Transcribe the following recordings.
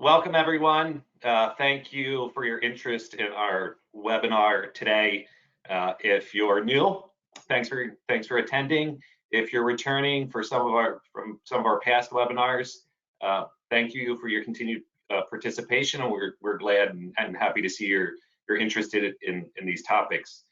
Welcome, everyone. Thank you for your interest in our webinar today. If you're new, thanks for attending. If you're returning from some of our past webinars, thank you for your continued participation, and we're glad and happy to see you're interested in these topics.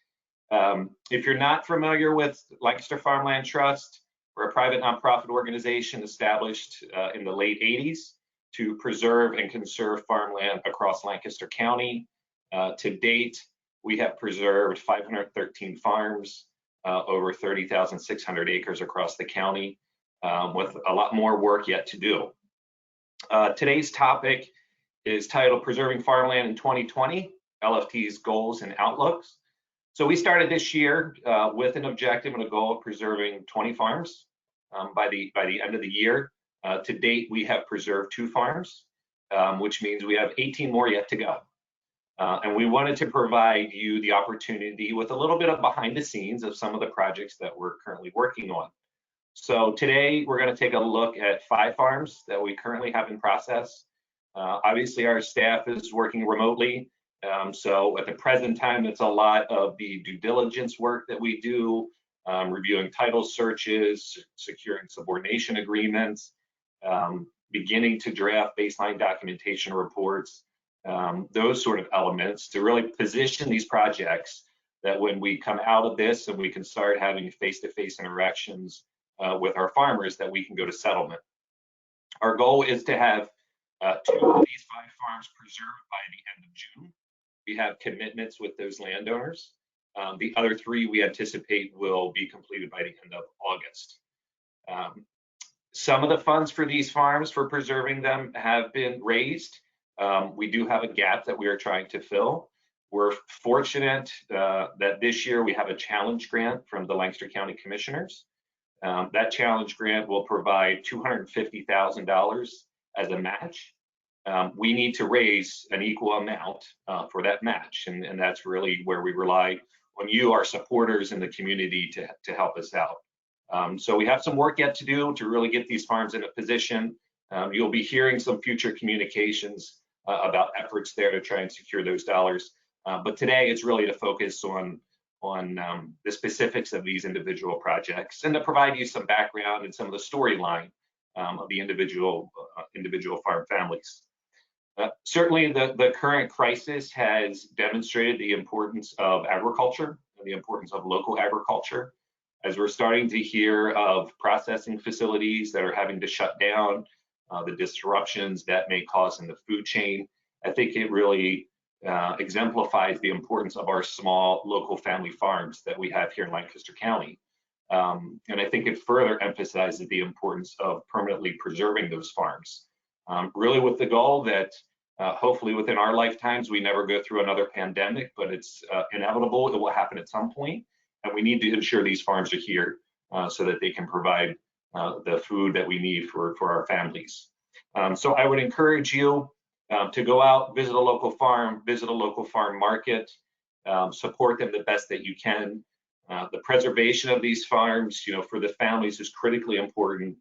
If you're not familiar with Lancaster Farmland Trust, we're a private nonprofit organization established in the late 80s to preserve and conserve farmland across Lancaster County. To date, we have preserved 513 farms, over 30,600 acres across the county, with a lot more work yet to do. Today's topic is titled Preserving Farmland in 2020, LFT's Goals and Outlooks. So we started this year with an objective and a goal of preserving 20 farms by the end of the year. To date, we have preserved 2 farms, which means we have 18 more yet to go. And we wanted to provide you the opportunity with a little bit of behind the scenes of some of the projects that we're currently working on. So today, we're going to take a look at 5 farms that we currently have in process. Obviously, our staff is working remotely. So at the present time, it's a lot of the due diligence work that we do, reviewing title searches, securing subordination agreements, beginning to draft baseline documentation reports, those sort of elements to really position these projects that when we come out of this and we can start having face-to-face interactions with our farmers, that we can go to settlement. Our goal is to have 2 of these 5 farms preserved by the end of June. We have commitments with those landowners. The other 3 we anticipate will be completed by the end of August. Some of the funds for these farms for preserving them have been raised. We do have a gap that we are trying to fill. We're fortunate that this year we have a challenge grant from the Lancaster County Commissioners. That challenge grant will provide $250,000 as a match. We need to raise an equal amount for that match, and that's really where we rely on you, our supporters in the community, to help us out. So we have some work yet to do to really get these farms in a position. You'll be hearing some future communications about efforts there to try and secure those dollars. But today it's really to focus on the specifics of these individual projects and to provide you some background and some of the storyline of the individual farm families. Certainly the current crisis has demonstrated the importance of agriculture and the importance of local agriculture. As we're starting to hear of processing facilities that are having to shut down, the disruptions that may cause in the food chain, I think it really exemplifies the importance of our small local family farms that we have here in Lancaster County. And I think it further emphasizes the importance of permanently preserving those farms, really with the goal that hopefully within our lifetimes we never go through another pandemic, but it's inevitable, it will happen at some point. And we need to ensure these farms are here so that they can provide the food that we need for our families. So I would encourage you to go out, visit a local farm market, support them the best that you can. The preservation of these farms, for the families is critically important.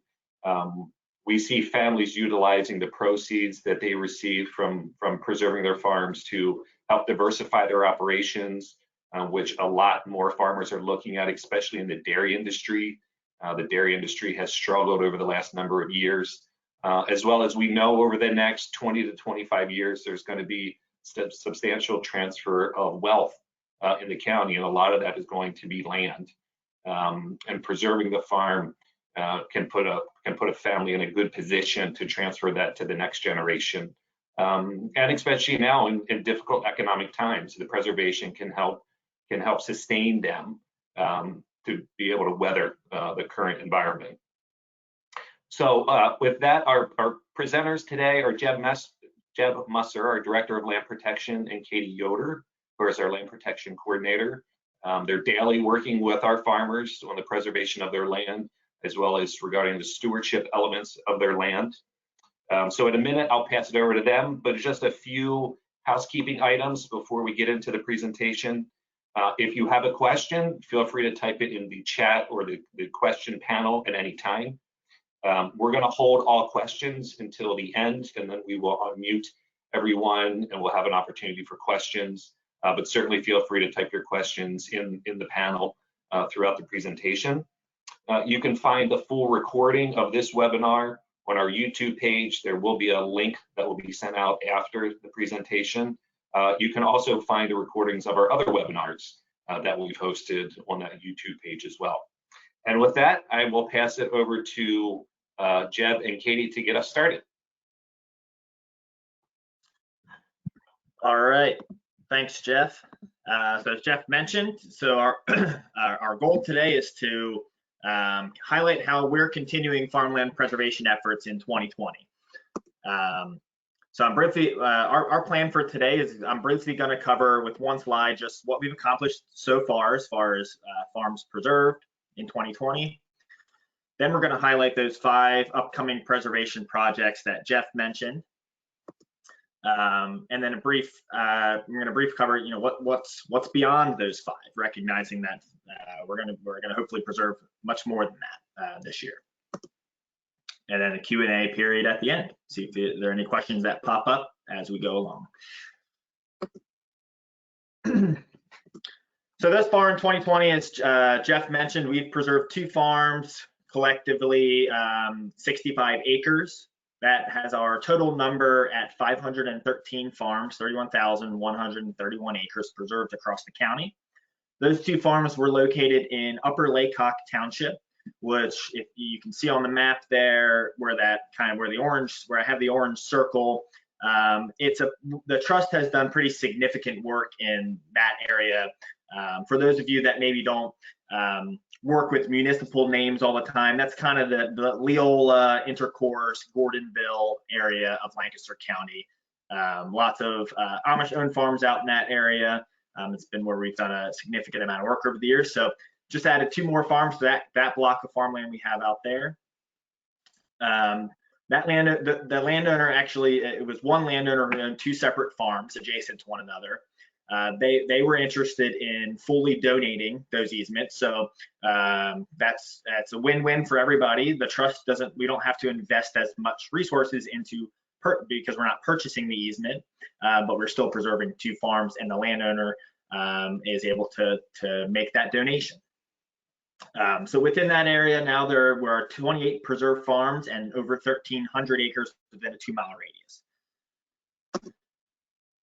We see families utilizing the proceeds that they receive from preserving their farms to help diversify their operations, which a lot more farmers are looking at, especially in the dairy industry. The dairy industry has struggled over the last number of years, as well as we know over the next 20 to 25 years, there's going to be substantial transfer of wealth in the county, and a lot of that is going to be land. And preserving the farm can put a family in a good position to transfer that to the next generation. And especially now in difficult economic times, the preservation can help sustain them to be able to weather the current environment. So with that, our presenters today are Jeb Musser, our Director of Land Protection, and Katie Yoder, who is our Land Protection Coordinator. They're daily working with our farmers on the preservation of their land, as well as regarding the stewardship elements of their land. So in a minute, I'll pass it over to them, but just a few housekeeping items before we get into the presentation. If you have a question, feel free to type it in the chat or the question panel at any time. We're going to hold all questions until the end, and then we will unmute everyone and we'll have an opportunity for questions. But certainly feel free to type your questions in the panel throughout the presentation. You can find the full recording of this webinar on our YouTube page. There will be a link that will be sent out after the presentation. You can also find the recordings of our other webinars that we've hosted on that YouTube page as well. And with that, I will pass it over to Jeb and Katie to get us started. All right, thanks, Jeff. So as Jeff mentioned, so our goal today is to highlight how we're continuing farmland preservation efforts in 2020. So I'm briefly, our plan for today is I'm briefly going to cover with one slide just what we've accomplished so far as farms preserved in 2020. Then we're going to highlight those 5 upcoming preservation projects that Jeff mentioned. And then we're going to brief cover, what's beyond those 5, recognizing that we're going to hopefully preserve much more than that this year. And then a Q&A period at the end. See if there are any questions that pop up as we go along. So thus far in 2020, as Jeff mentioned, we've preserved 2 farms, collectively 65 acres. That has our total number at 513 farms, 31,131 acres preserved across the county. Those 2 farms were located in Upper Laycock Township, which if you can see on the map there, where I have the orange circle, the trust has done pretty significant work in that area. For those of you that maybe don't work with municipal names all the time, that's kind of the Leola, Intercourse, Gordonville area of Lancaster County. Lots of Amish-owned farms out in that area. It's been where we've done a significant amount of work over the years. So just added 2 more farms to that block of farmland we have out there. That land, the landowner actually, it was one landowner who owned 2 separate farms adjacent to one another. They were interested in fully donating those easements, so that's a win-win for everybody. The trust we don't have to invest as much resources into because we're not purchasing the easement, but we're still preserving 2 farms, and the landowner is able to make that donation. So within that area now there were 28 preserved farms and over 1,300 acres within a 2-mile radius.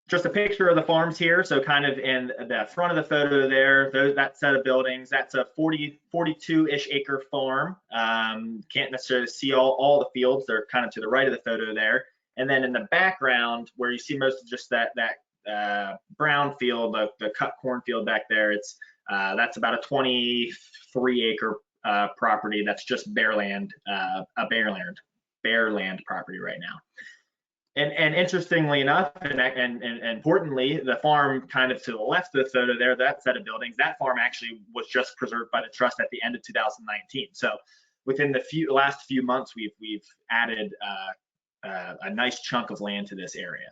Just a picture of the farms here. So kind of in the front of the photo there, that set of buildings, that's a 42-ish acre farm. Can't necessarily see all the fields. They're kind of to the right of the photo there. And then in the background, where you see most of just that brown field, the cut cornfield back there, that's about a 23 acre property. That's just bare land, bare land property right now. And interestingly enough, and importantly, the farm kind of to the left of the photo there, that set of buildings, that farm actually was just preserved by the trust at the end of 2019. So within the last few months, we've added a nice chunk of land to this area.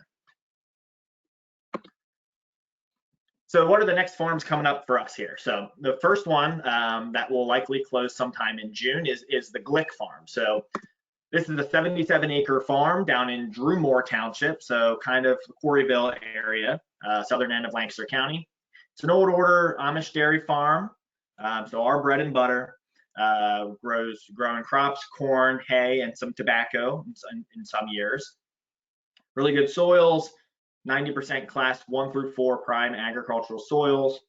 So what are the next farms coming up for us here? So the first one that will likely close sometime in June is the Glick Farm. So this is a 77-acre farm down in Drumore Township, so kind of the Quarryville area, southern end of Lancaster County. It's an old order Amish dairy farm. So our bread and butter, growing crops, corn, hay, and some tobacco in some years. Really good soils, 90% class 1 through 4 prime agricultural soils.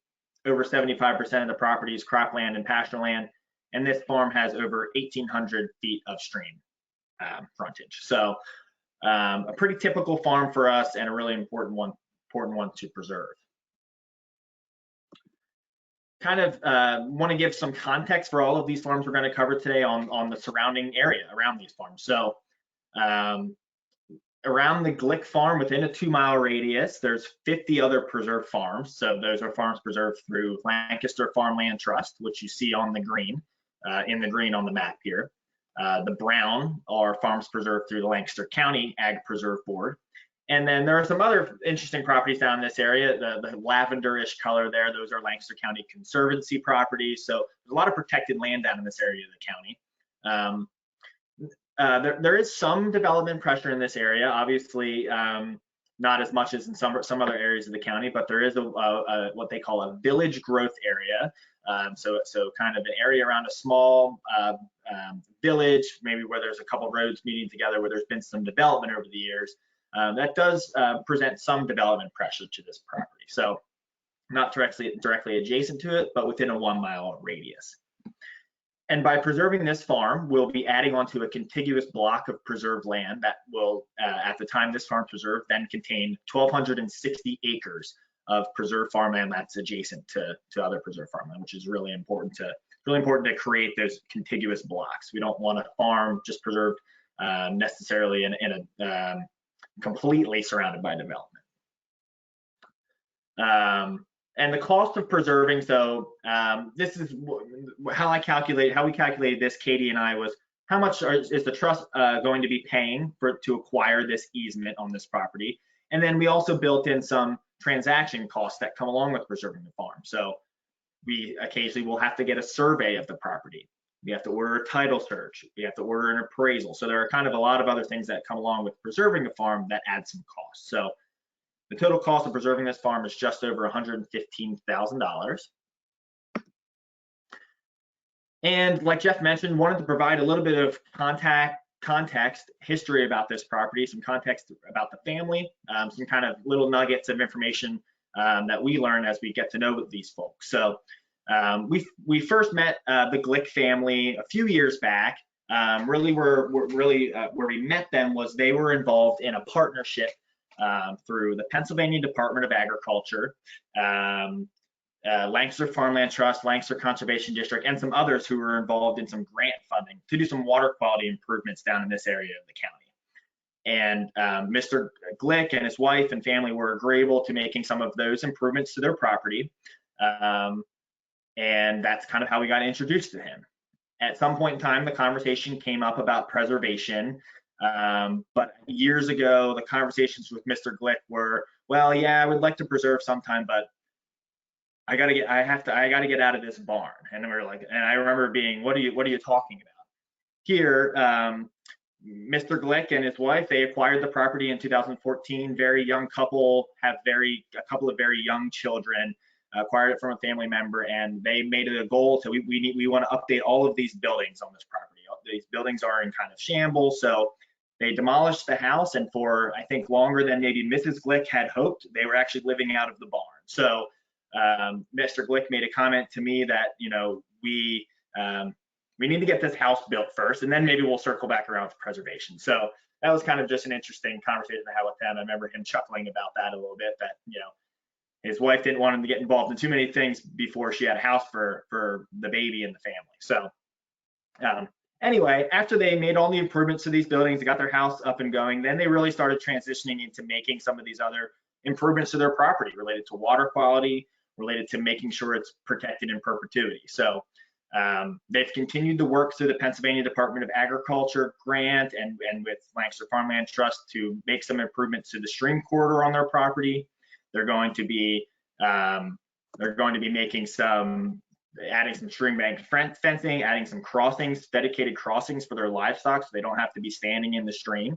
Over 75% of the property is cropland and pasture land, and this farm has over 1,800 feet of stream frontage. So a pretty typical farm for us and a really important one to preserve. Kind of want to give some context for all of these farms we're going to cover today on the surrounding area around these farms. So around the Glick Farm, within a 2-mile radius, there's 50 other preserved farms. So those are farms preserved through Lancaster Farmland Trust, which you see on the green, in the green on the map here. The brown are farms preserved through the Lancaster County Ag Preserve Board. And then there are some other interesting properties down in this area. The lavender-ish color there, those are Lancaster County Conservancy properties. So there's a lot of protected land down in this area of the county. There is some development pressure in this area, obviously not as much as in some other areas of the county, but there is a what they call a village growth area. So kind of an area around a small village, maybe where there's a couple roads meeting together, where there's been some development over the years. That does present some development pressure to this property. So not directly adjacent to it, but within a 1 mile radius. And by preserving this farm, we'll be adding onto a contiguous block of preserved land that will, at the time this farm preserved, then contain 1,260 acres of preserved farmland that's adjacent to other preserved farmland, which is really important to create those contiguous blocks. We don't want a farm just preserved necessarily in a completely surrounded by development. And the cost of preserving, so this is how we calculated this, Katie and I, was how much is the trust going to be paying to acquire this easement on this property? And then we also built in some transaction costs that come along with preserving the farm. So we occasionally will have to get a survey of the property. We have to order a title search. We have to order an appraisal. So there are kind of a lot of other things that come along with preserving a farm that add some costs. So the total cost of preserving this farm is just over $115,000. And like Jeff mentioned, wanted to provide a little bit of context, history about this property, some context about the family, some kind of little nuggets of information that we learn as we get to know these folks. So we first met the Glick family a few years back. Really, where we met them was they were involved in a partnership through the Pennsylvania Department of Agriculture, Lancaster Farmland Trust, Lancaster Conservation District, and some others who were involved in some grant funding to do some water quality improvements down in this area of the county. And Mr. Glick and his wife and family were agreeable to making some of those improvements to their property. And that's kind of how we got introduced to him. At some point in time, the conversation came up about preservation. But years ago, the conversations with Mr. Glick were, well, yeah, I would like to preserve sometime, but I gotta get out of this barn. And we were like, and I remember being, what are you talking about? Here, Mr. Glick and his wife, they acquired the property in 2014. Very young couple, have a couple of very young children. Acquired it from a family member, and they made it a goal. So we want to update all of these buildings on this property. These buildings are in kind of shambles, so they demolished the house, and for I think longer than maybe Mrs. Glick had hoped, they were actually living out of the barn. So Mr. Glick made a comment to me that, you know, we need to get this house built first, and then maybe we'll circle back around to preservation. So that was kind of just an interesting conversation I had with them. I remember him chuckling about that a little bit, that, you know, his wife didn't want him to get involved in too many things before she had a house for the baby and the family. So anyway, after they made all the improvements to these buildings, they got their house up and going, then they really started transitioning into making some of these other improvements to their property related to water quality, related to making sure it's protected in perpetuity. So they've continued to work through the Pennsylvania Department of Agriculture grant and with Lancaster Farmland Trust to make some improvements to the stream corridor on their property. They're going to be making adding some stream bank fencing, adding some crossings, dedicated crossings for their livestock, so they don't have to be standing in the stream.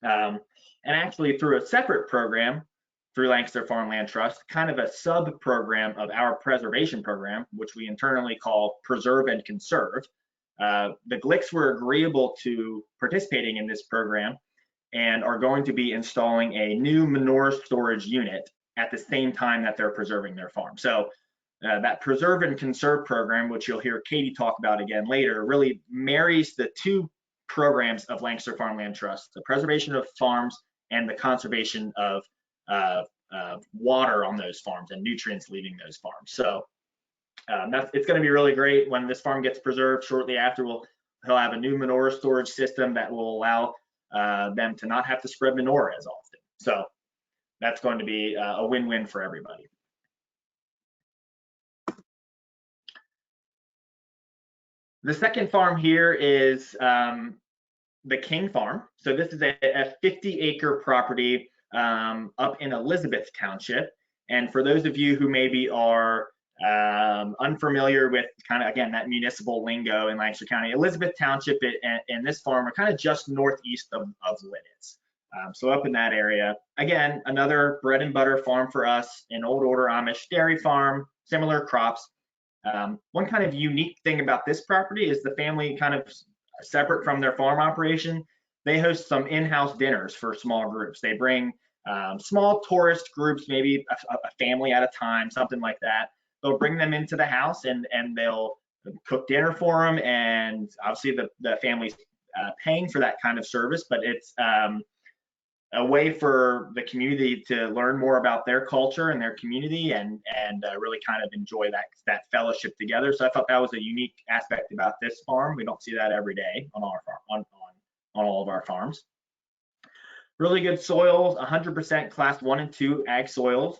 And actually, through a separate program through Lancaster Farmland Trust, kind of a sub program of our preservation program, which we internally call Preserve and Conserve. The Glicks were agreeable to participating in this program and are going to be installing a new manure storage unit at the same time that they're preserving their farm. So that Preserve and Conserve program, which you'll hear Katie talk about again later, really marries the two programs of Lancaster Farmland Trust, the preservation of farms and the conservation of water on those farms and nutrients leaving those farms. So it's going to be really great. When this farm gets preserved shortly after, he'll have a new manure storage system that will allow them to not have to spread manure as often. So that's going to be a win-win for everybody. The second farm here is the King Farm. So this is a 50-acre property up in Elizabeth Township. And for those of you who maybe are unfamiliar with kind of, again, that municipal lingo in Lancaster County, Elizabeth Township and this farm are kind of just northeast of Lidditz. So up in that area. Again, another bread and butter farm for us, an old order Amish dairy farm, similar crops. One kind of unique thing about this property is the family, kind of separate from their farm operation, they host some in-house dinners for small groups. They bring small tourist groups, maybe a family at a time, something like that. They'll bring them into the house and they'll cook dinner for them. And obviously the family's paying for that kind of service, but it's a way for the community to learn more about their culture and their community and really kind of enjoy that fellowship together. So I thought that was a unique aspect about this farm. We don't see that every day on our farm, on all of our farms. Really good soils, 100% class 1 and 2 ag soils,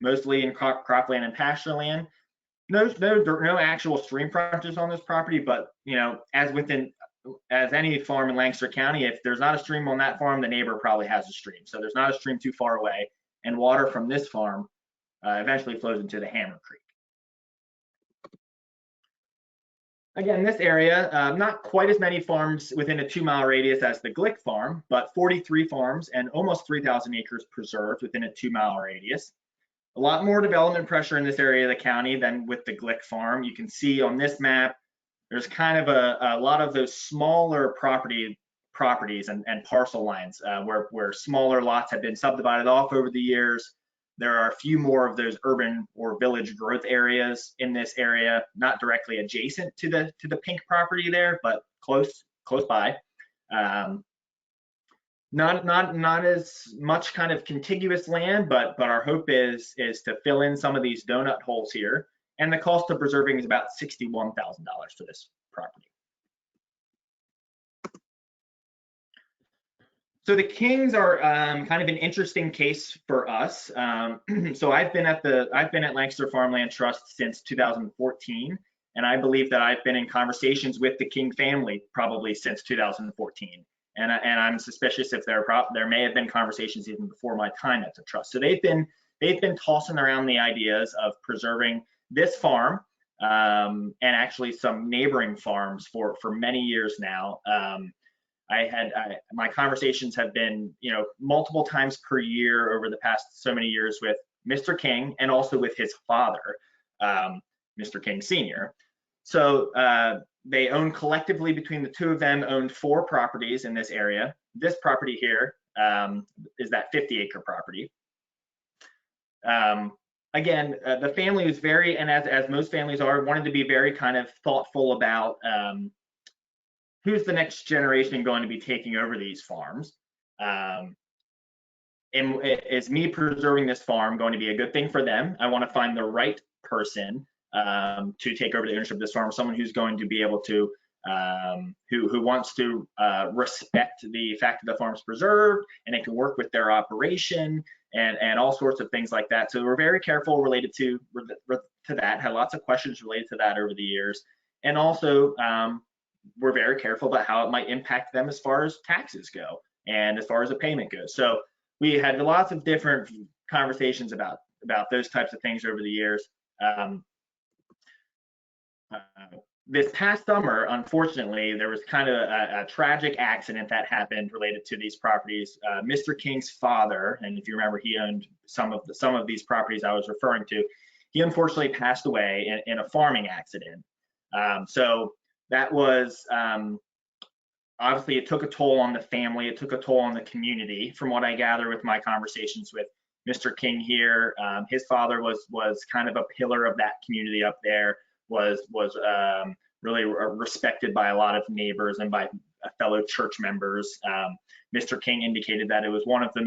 mostly in cropland and pasture land. No actual stream frontage on this property, but you know, as any farm in Lancaster County, if there's not a stream on that farm, the neighbor probably has a stream. So there's not a stream too far away, and water from this farm eventually flows into the Hammer Creek. Again, this area, not quite as many farms within a 2-mile radius as the Glick Farm, but 43 farms and almost 3,000 acres preserved within a 2-mile radius. A lot more development pressure in this area of the county than with the Glick Farm. You can see on this map, there's kind of a lot of those smaller properties and parcel lines where smaller lots have been subdivided off over the years. There are a few more of those urban or village growth areas in this area, not directly adjacent to the pink property there, but close by. Not as much kind of contiguous land, but our hope is to fill in some of these donut holes here. And the cost of preserving is about $61,000 for this property. So the Kings are kind of an interesting case for us. So I've been at Lancaster Farmland Trust since 2014, and I believe that I've been in conversations with the King family probably since 2014. And I'm suspicious if there may have been conversations even before my time at the trust. So they've been tossing around the ideas of preserving this farm and actually some neighboring farms for many years now. My conversations have been, you know, multiple times per year over the past so many years with Mr. King and also with his father, Mr. King Sr. So they own collectively, between the two of them, owned 4 properties in this area. This property here is that 50-acre property. Again, the family was very, and as most families are, wanted to be very kind of thoughtful about who's the next generation going to be taking over these farms. And is me preserving this farm going to be a good thing for them? I want to find the right person to take over the ownership of this farm, someone who's going to be able to, who wants to respect the fact that the farm's preserved, and it can work with their operation and all sorts of things like that. So we're very careful related to that, had lots of questions related to that over the years. And also, we're very careful about how it might impact them as far as taxes go and as far as a payment goes. So we had lots of different conversations about those types of things over the years. This past summer, unfortunately, there was kind of a tragic accident that happened related to these properties. Mr. King's father, and if you remember, he owned some of these properties I was referring to. He unfortunately passed away in a farming accident. So that was obviously, it took a toll on the family. It took a toll on the community. From what I gather with my conversations with Mr. King here, his father was kind of a pillar of that community up there. Was really respected by a lot of neighbors and by fellow church members. Mr. King indicated that it was one of the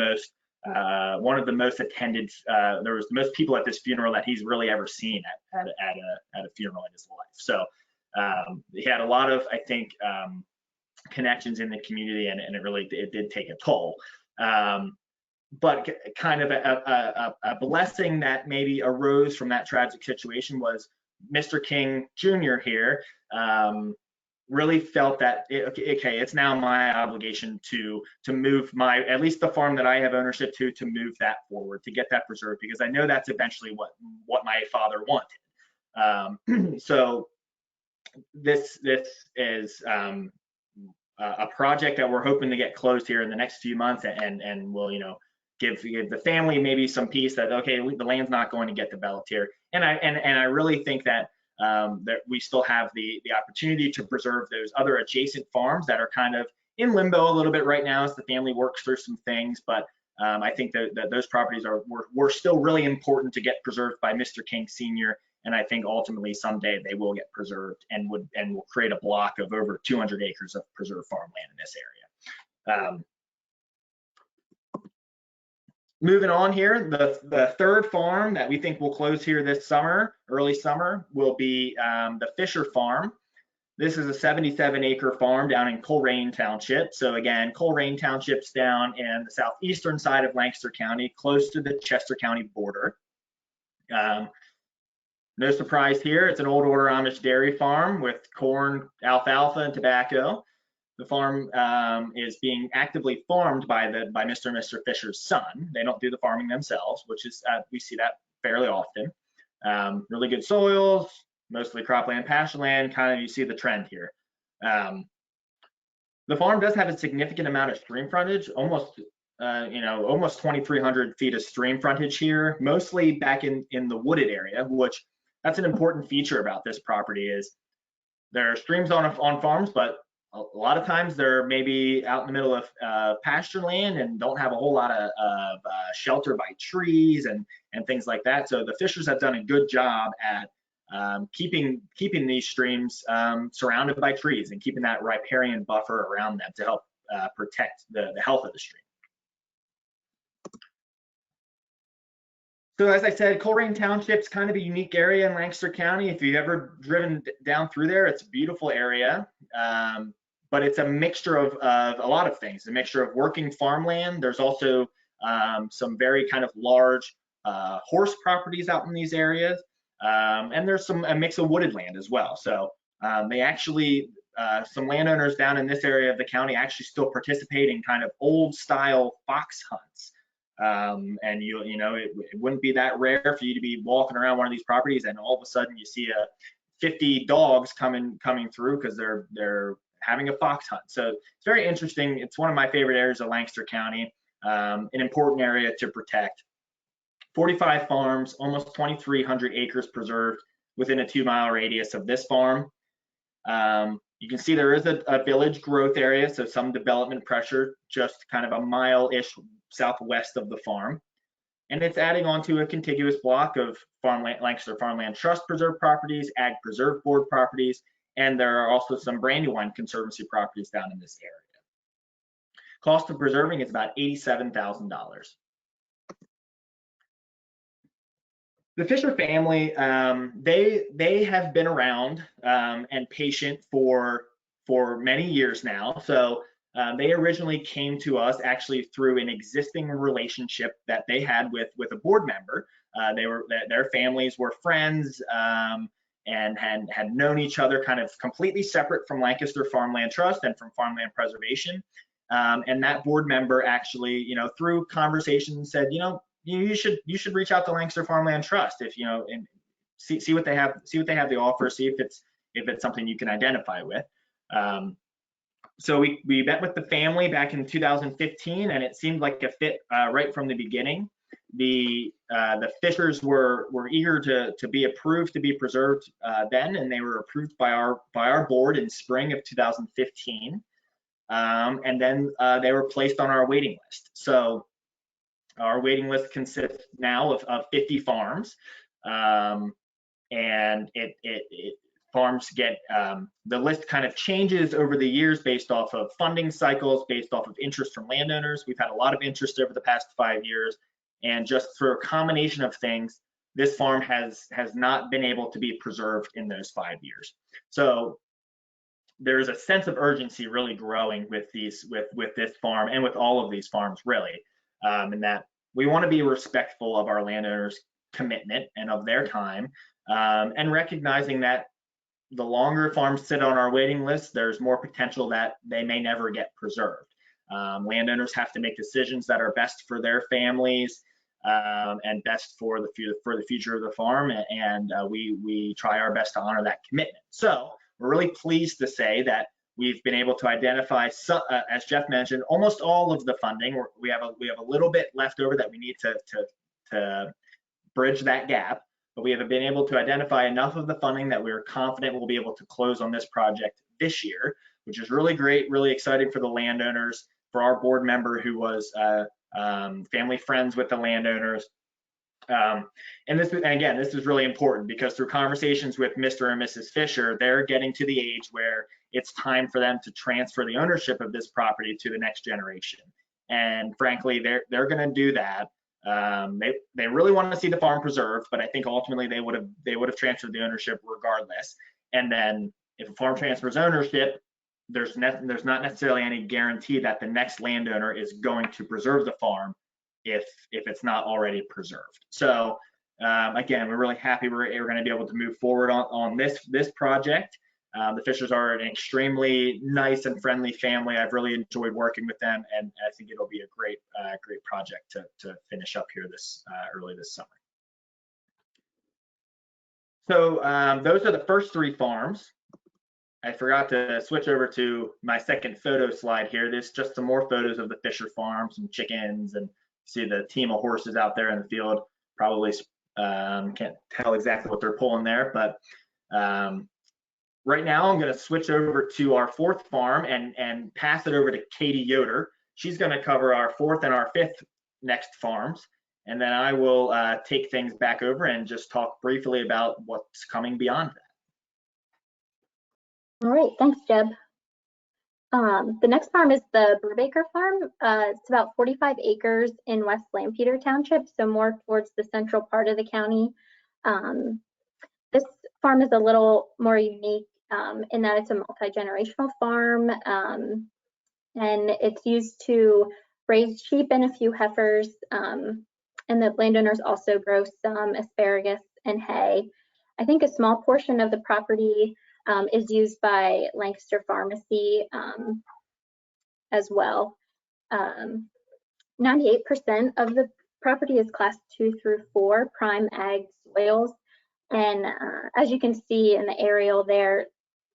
most attended. There was the most people at this funeral that he's really ever seen at a funeral in his life. So he had a lot of, I think, connections in the community, and it did take a toll. But kind of a blessing that maybe arose from that tragic situation was Mr. King Jr. here really felt that okay, it's now my obligation to move at least the farm that I have ownership to move that forward, to get that preserved, because I know that's eventually what my father wanted. So this is a project that we're hoping to get closed here in the next few months, and will, give the family maybe some peace that, okay, the land's not going to get developed here. And I really think that that we still have the opportunity to preserve those other adjacent farms that are kind of in limbo a little bit right now as the family works through some things. But I think that those properties were still really important to get preserved by Mr. King Sr. And I think ultimately someday they will get preserved and will create a block of over 200 acres of preserved farmland in this area. Moving on here, the third farm that we think will close here this summer, early summer, will be the Fisher Farm. This is a 77-acre farm down in Coleraine Township. So again, Coleraine Township's down in the southeastern side of Lancaster County, close to the Chester County border. No surprise here, it's an old order Amish dairy farm with corn, alfalfa, and tobacco. The farm is being actively farmed by Mr. and Mr. Fisher's son. They don't do the farming themselves, which is, we see that fairly often. Really good soils, mostly cropland, pasture land, kind of, you see the trend here. The farm does have a significant amount of stream frontage, almost 2,300 feet of stream frontage here, mostly back in the wooded area, which that's an important feature about this property. Is there are streams on farms, but a lot of times they're maybe out in the middle of pasture land and don't have a whole lot of shelter by trees and things like that. So the Fishers have done a good job at keeping these streams surrounded by trees and keeping that riparian buffer around them to help protect the health of the stream. So as I said, Coleraine Township's kind of a unique area in Lancaster County. If you've ever driven down through there, it's a beautiful area, but it's a mixture of a lot of things. A mixture of working farmland. There's also some very kind of large horse properties out in these areas, and there's a mix of wooded land as well. So they actually, some landowners down in this area of the county actually still participate in kind of old style fox hunts. And it wouldn't be that rare for you to be walking around one of these properties and all of a sudden you see 50 dogs coming through because they're having a fox hunt. So it's very interesting. It's one of my favorite areas of Lancaster County, an important area to protect. 45 farms, almost 2,300 acres preserved within a 2-mile radius of this farm. You can see there is a village growth area, so some development pressure just kind of a mile-ish southwest of the farm. And it's adding on to a contiguous block of Lancaster Farmland Trust preserve properties, Ag Preserve Board properties, and there are also some Brandywine Conservancy properties down in this area. Cost of preserving is about $87,000. The Fisher family, they have been around and patient for many years now. So they originally came to us actually through an existing relationship that they had with a board member. Their families were friends and had known each other kind of completely separate from Lancaster Farmland Trust and from farmland preservation. And that board member actually, through conversations said, you should reach out to Lancaster Farmland Trust if and see what they have to offer, see if it's something you can identify with. So we met with the family back in 2015, and it seemed like a fit right from the beginning. The Fishers were eager to be approved to be preserved then, and they were approved by our board in spring of 2015, and then they were placed on our waiting list. So our waiting list consists now of 50 farms, and farms get, the list kind of changes over the years based off of funding cycles, based off of interest from landowners. We've had a lot of interest over the past 5 years, and just through a combination of things, this farm has not been able to be preserved in those 5 years. So there's a sense of urgency really growing with this farm and with all of these farms really, in that we want to be respectful of our landowners' commitment and of their time, and recognizing that the longer farms sit on our waiting list, there's more potential that they may never get preserved. Landowners have to make decisions that are best for their families, and best for the future of the farm, and we try our best to honor that commitment. So we're really pleased to say that we've been able to identify, as Jeff mentioned, almost all of the funding. We have a little bit left over that we need to bridge that gap, but we have been able to identify enough of the funding that we're confident we'll be able to close on this project this year, which is really great, really exciting for the landowners, for our board member who was family friends with the landowners. And again, this is really important because through conversations with Mr. and Mrs. Fisher, they're getting to the age where it's time for them to transfer the ownership of this property to the next generation. And frankly, they're going to do that. They really want to see the farm preserved, but I think ultimately they would have transferred the ownership regardless. And then if a farm transfers ownership, there's not necessarily any guarantee that the next landowner is going to preserve the farm if it's not already preserved. So again, we're really happy we're going to be able to move forward on this project. The Fishers are an extremely nice and friendly family. I've really enjoyed working with them, and I think it'll be a great project to finish up here early this summer. So those are the first 3 farms. I forgot to switch over to my second photo slide here. There's just some more photos of the Fisher farm, some chickens, and see the team of horses out there in the field. Probably can't tell exactly what they're pulling there, but right now I'm going to switch over to our 4th farm and pass it over to Katie Yoder. She's going to cover our 4th and our 5th next farms, and then I will take things back over and just talk briefly about what's coming beyond that. All right, thanks, Jeb. The next farm is the Brubaker Farm. It's about 45 acres in West Lampeter Township, so more towards the central part of the county. This farm is a little more unique in that it's a multi-generational farm, and it's used to raise sheep and a few heifers, and the landowners also grow some asparagus and hay. I think a small portion of the property is used by Lancaster Pharmacy as well. 98% of the property is class 2 through 4 prime ag soils. And as you can see in the aerial there,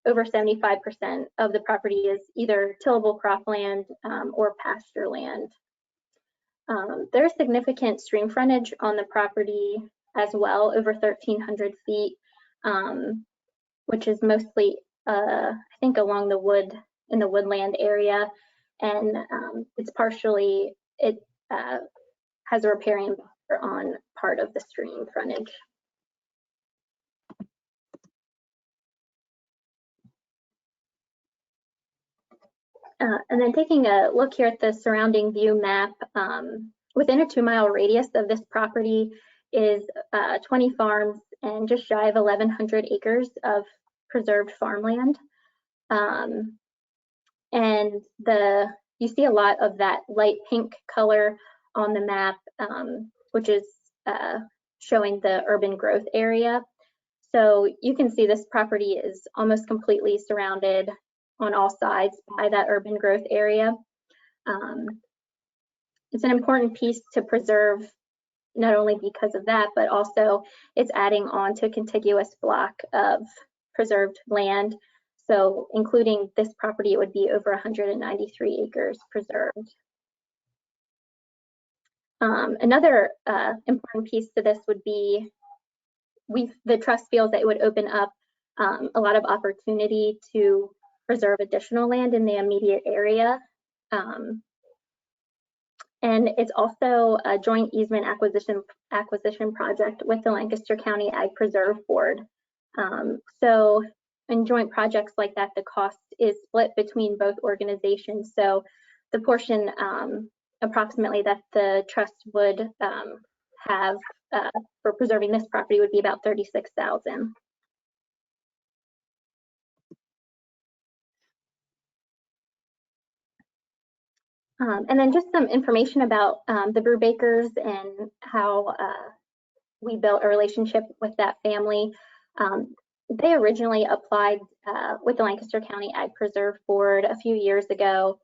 over 75% of the property is either tillable cropland or pasture land. There's significant stream frontage on the property as well, over 1,300 feet. Which is mostly, I think, along in the woodland area, and it has a riparian buffer on part of the stream frontage. And then taking a look here at the surrounding view map, within a 2-mile radius of this property is 20 farms and just shy of 1,100 acres of preserved farmland. And you see a lot of that light pink color on the map, which is showing the urban growth area. So you can see this property is almost completely surrounded on all sides by that urban growth area. It's an important piece to preserve, not only because of that, but also it's adding on to a contiguous block of preserved land. So including this property, it would be over 193 acres preserved. Another important piece to this would be the trust feels that it would open up a lot of opportunity to preserve additional land in the immediate area. And it's also a joint easement acquisition project with the Lancaster County Ag Preserve Board. So in joint projects like that, the cost is split between both organizations. So the portion approximately that the trust would have for preserving this property would be about $36,000. And then just some information about the Brubakers and how we built a relationship with that family. They originally applied with the Lancaster County Ag Preserve Board a few years ago.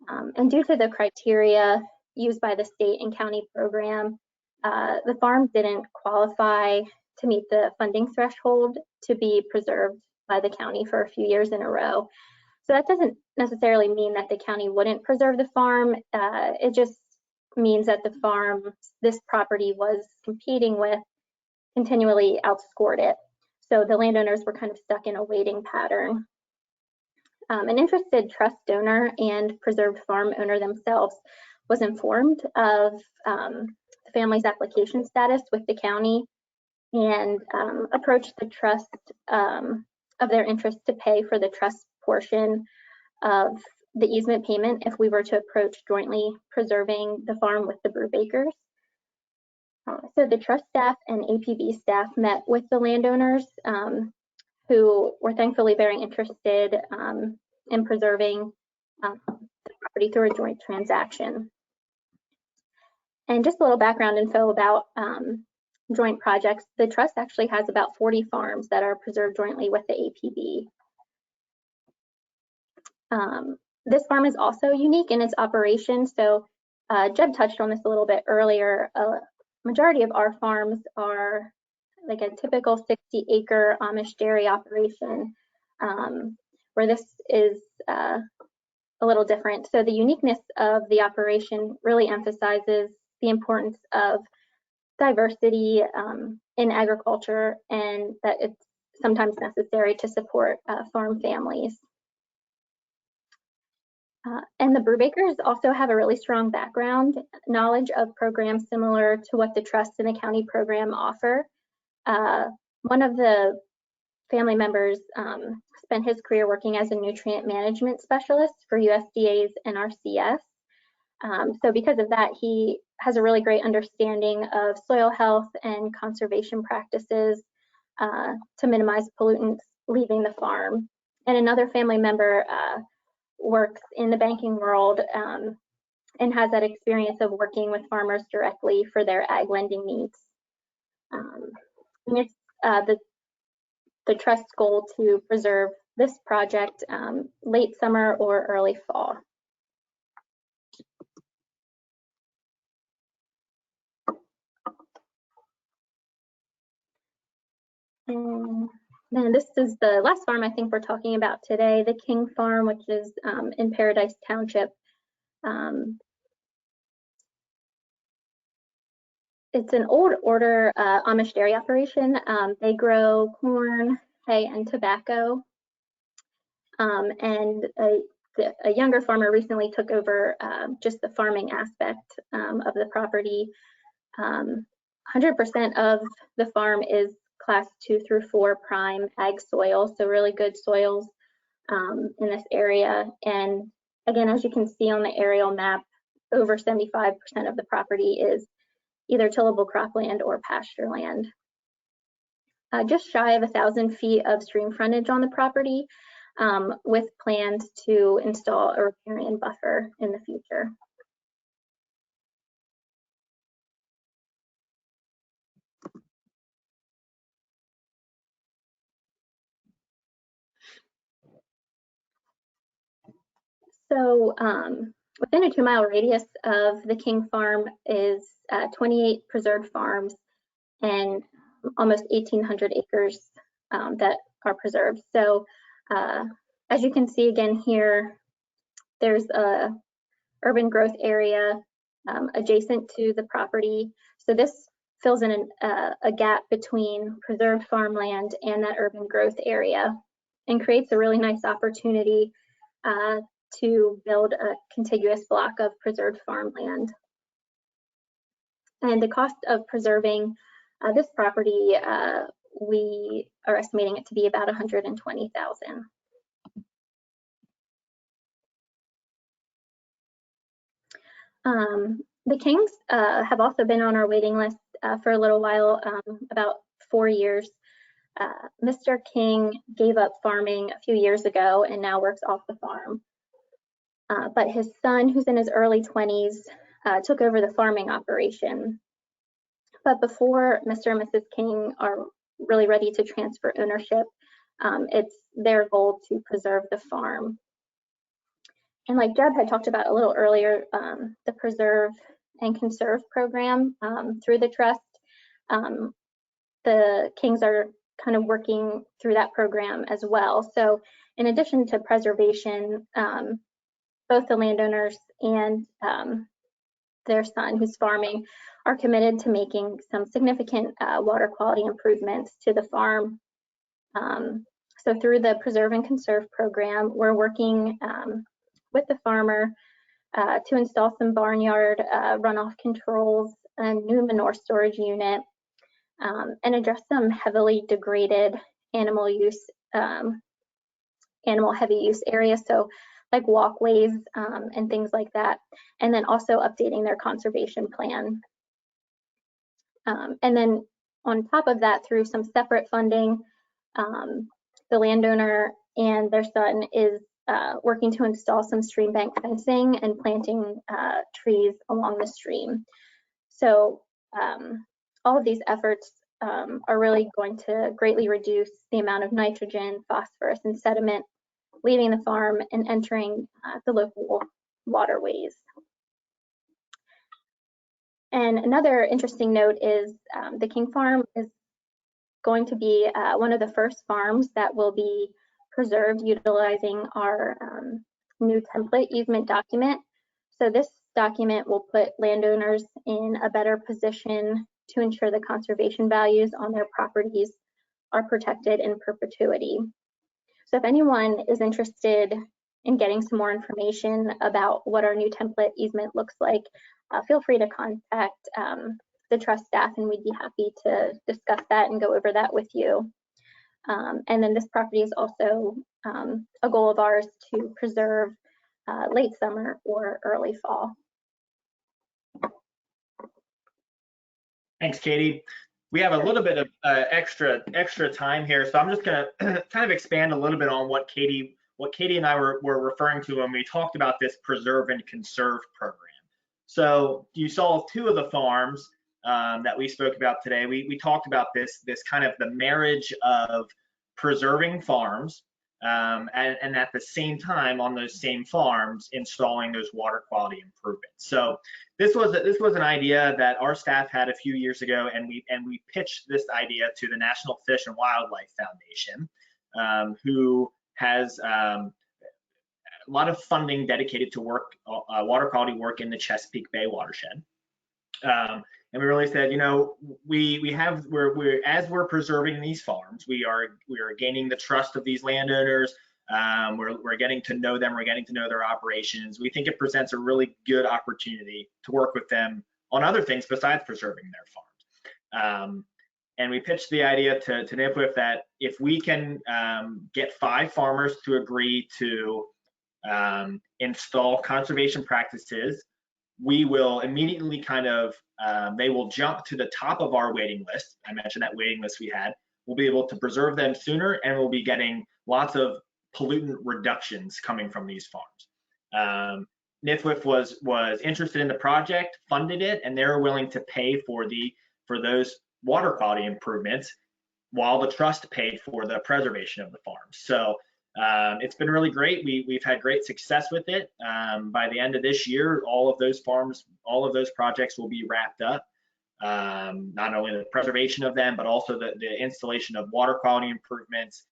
And due to the criteria used by the state and county program, the farm didn't qualify to meet the funding threshold to be preserved by the county for a few years in a row. So that doesn't necessarily mean that the county wouldn't preserve the farm. It just means that the farm this property was competing with continually outscored it. So the landowners were kind of stuck in a waiting pattern. An interested trust donor and preserved farm owner themselves was informed of the family's application status with the county and approached the trust of their interest to pay for the trust portion of the easement payment if we were to approach jointly preserving the farm with the Brubakers. So the trust staff and APB staff met with the landowners who were thankfully very interested in preserving the property through a joint transaction. And just a little background info about joint projects. The trust actually has about 40 farms that are preserved jointly with the APB. This farm is also unique in its operation. So Jeb touched on this a little bit earlier. Majority of our farms are like a typical 60-acre Amish dairy operation, where this is a little different. So the uniqueness of the operation really emphasizes the importance of diversity in agriculture, and that it's sometimes necessary to support farm families. And the Brubakers also have a really strong background knowledge of programs similar to what the trust and the county program offer. One of the family members spent his career working as a nutrient management specialist for USDA's NRCS. So because of that, he has a really great understanding of soil health and conservation practices to minimize pollutants leaving the farm. And another family member works in the banking world and has that experience of working with farmers directly for their ag lending needs. And it's the trust's goal to preserve this project late summer or early fall. And then this is the last farm I think we're talking about today, the King Farm, which is in Paradise Township. It's an old order Amish dairy operation. They grow corn, hay, and tobacco. And a younger farmer recently took over just the farming aspect of the property. 100% of the farm is class 2 through 4 prime ag soil, so really good soils in this area. And again, as you can see on the aerial map, over 75% of the property is either tillable cropland or pasture land. Just shy of 1,000 feet of stream frontage on the property, with plans to install a riparian buffer in the future. So within a 2-mile radius of the King Farm is 28 preserved farms and almost 1,800 acres that are preserved. So as you can see again here, there's a urban growth area adjacent to the property. So this fills in a gap between preserved farmland and that urban growth area and creates a really nice opportunity to build a contiguous block of preserved farmland. And the cost of preserving this property, we are estimating it to be about $120,000. The Kings have also been on our waiting list for a little while, about 4 years. Mr. King gave up farming a few years ago and now works off the farm. But his son, who's in his early 20s, took over the farming operation. But before Mr. and Mrs. King are really ready to transfer ownership, it's their goal to preserve the farm. And like Jeb had talked about a little earlier, the preserve and Conserve program through the trust. The Kings are kind of working through that program as well. So in addition to preservation, both the landowners and their son who's farming are committed to making some significant water quality improvements to the farm. So through the Preserve and Conserve program, we're working with the farmer to install some barnyard runoff controls, a new manure storage unit, and address some heavily degraded animal heavy use areas. So like walkways and things like that, and then also updating their conservation plan. And then on top of that, through some separate funding, the landowner and their son is working to install some stream bank fencing and planting trees along the stream. So all of these efforts are really going to greatly reduce the amount of nitrogen, phosphorus, and sediment leaving the farm and entering the local waterways. And another interesting note is the King Farm is going to be one of the first farms that will be preserved utilizing our new template easement document. So this document will put landowners in a better position to ensure the conservation values on their properties are protected in perpetuity. So if anyone is interested in getting some more information about what our new template easement looks like, feel free to contact the trust staff and we'd be happy to discuss that and go over that with you. And then this property is also a goal of ours to preserve late summer or early fall. Thanks, Katie. We have a little bit of extra time here, so I'm just going to kind of expand a little bit on what Katie and I were referring to when we talked about this Preserve and Conserve program. So you saw two of the farms that we spoke about today. We talked about this kind of the marriage of preserving farms and at the same time on those same farms installing those water quality improvements. So this was an idea that our staff had a few years ago, and we pitched this idea to the National Fish and Wildlife Foundation, who has a lot of funding dedicated to water quality work in the Chesapeake Bay watershed. And we really said, you know, as we're preserving these farms, we are gaining the trust of these landowners. We're getting to know them. We're getting to know their operations. We think it presents a really good opportunity to work with them on other things besides preserving their farms. And we pitched the idea to NIFWF that if we can get 5 farmers to agree to install conservation practices, we will immediately they will jump to the top of our waiting list. I mentioned that waiting list we had. We'll be able to preserve them sooner, and we'll be getting lots of pollutant reductions coming from these farms. NIFWF was interested in the project, funded it, and they're willing to pay for those water quality improvements while the trust paid for the preservation of the farms. So it's been really great. We've had great success with it. By the end of this year, all of those projects will be wrapped up. Not only the preservation of them, but also the installation of water quality improvements.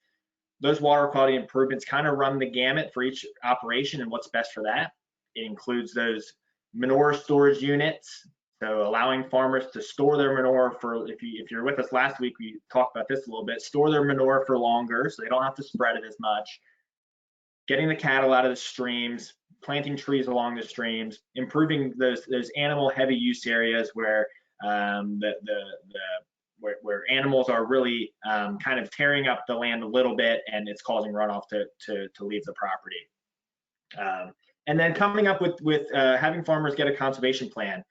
Those water quality improvements kind of run the gamut for each operation and what's best for that. It includes those manure storage units, so allowing farmers to store their manure for, if you're with us last week, we talked about this a little bit, store their manure for longer so they don't have to spread it as much. Getting the cattle out of the streams, planting trees along the streams, improving those animal heavy use areas where where animals are really kind of tearing up the land a little bit and it's causing runoff to leave the property. And then coming up with having farmers get a conservation plan,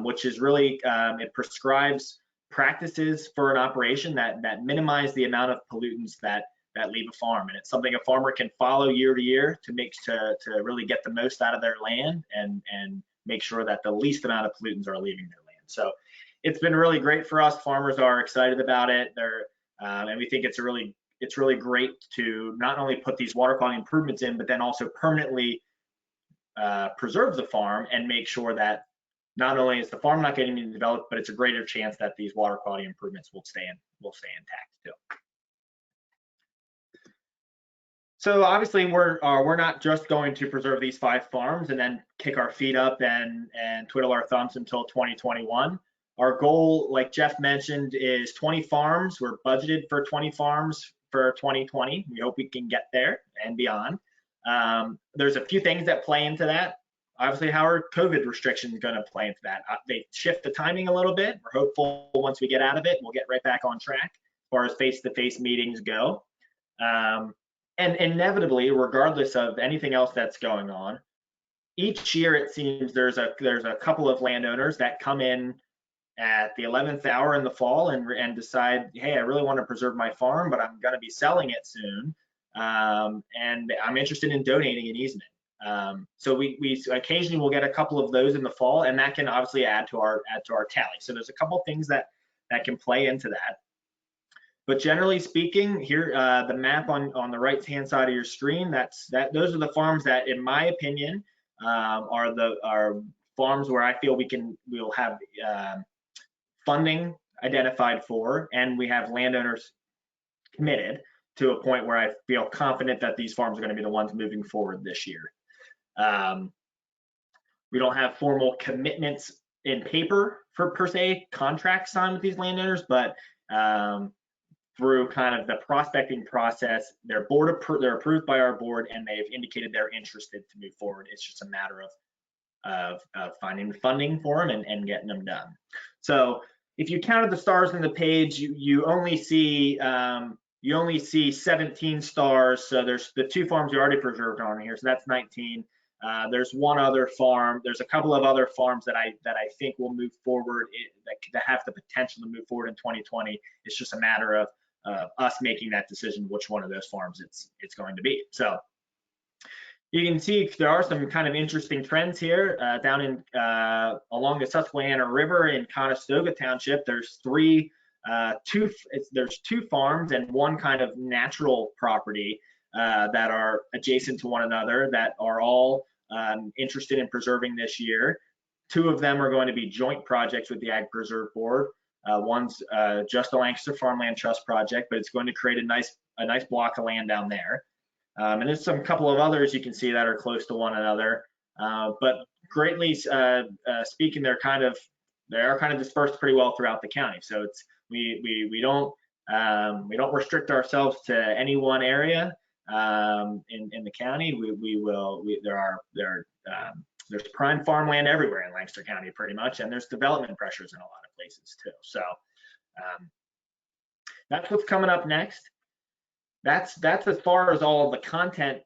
which is really, it prescribes practices for an operation that minimize the amount of pollutants that leave a farm. And it's something a farmer can follow year to year to really get the most out of their land and make sure that the least amount of pollutants are leaving their land. So it's been really great for us. Farmers are excited about it. And we think it's really great to not only put these water quality improvements in, but then also permanently preserve the farm and make sure that not only is the farm not getting developed, but it's a greater chance that these water quality improvements will stay intact too. So obviously we're not just going to preserve these 5 farms and then kick our feet up and twiddle our thumbs until 2021. Our goal, like Jeff mentioned, is 20 farms. We're budgeted for 20 farms for 2020. We hope we can get there and beyond. There's a few things that play into that. Obviously, how are COVID restrictions going to play into that? They shift the timing a little bit. We're hopeful once we get out of it, we'll get right back on track as far as face-to-face meetings go. And inevitably, regardless of anything else that's going on, each year it seems there's a couple of landowners that come in at the 11th hour in the fall and decide, hey, I really want to preserve my farm, but I'm going to be selling it soon, and I'm interested in donating an easement. So we occasionally will get a couple of those in the fall, and that can obviously add to our tally. So there's a couple of things that can play into that. But generally speaking, here the map on the right-hand side of your screen, those are the farms that, in my opinion, are farms where I feel we'll have funding identified for, and we have landowners committed to a point where I feel confident that these farms are going to be the ones moving forward this year. We don't have formal commitments in paper for per se contracts signed with these landowners, but through kind of the prospecting process, they're approved by our board, and they've indicated they're interested to move forward. It's just a matter of finding the funding for them and getting them done. So if you counted the stars on the page, you only see 17 stars. So there's the 2 farms you already preserved on here, so that's 19. There's one other farm. There's a couple of other farms that I think will move forward, that have the potential to move forward in 2020. It's just a matter of us making that decision which one of those farms it's going to be. So you can see there are some kind of interesting trends here down in along the Susquehanna River in Conestoga Township. There's there's 2 farms and 1 kind of natural property that are adjacent to one another that are all interested in preserving this year. 2 of them are going to be joint projects with the Ag Preserve Board. One's just a Lancaster Farmland Trust project, but it's going to create a nice block of land down there. And there's some couple of others you can see that are close to one another. But greatly speaking, they are kind of dispersed pretty well throughout the county. So it's we don't restrict ourselves to any one area in the county. There's prime farmland everywhere in Lancaster County pretty much, and there's development pressures in a lot of places too. So that's what's coming up next. That's as far as all of the content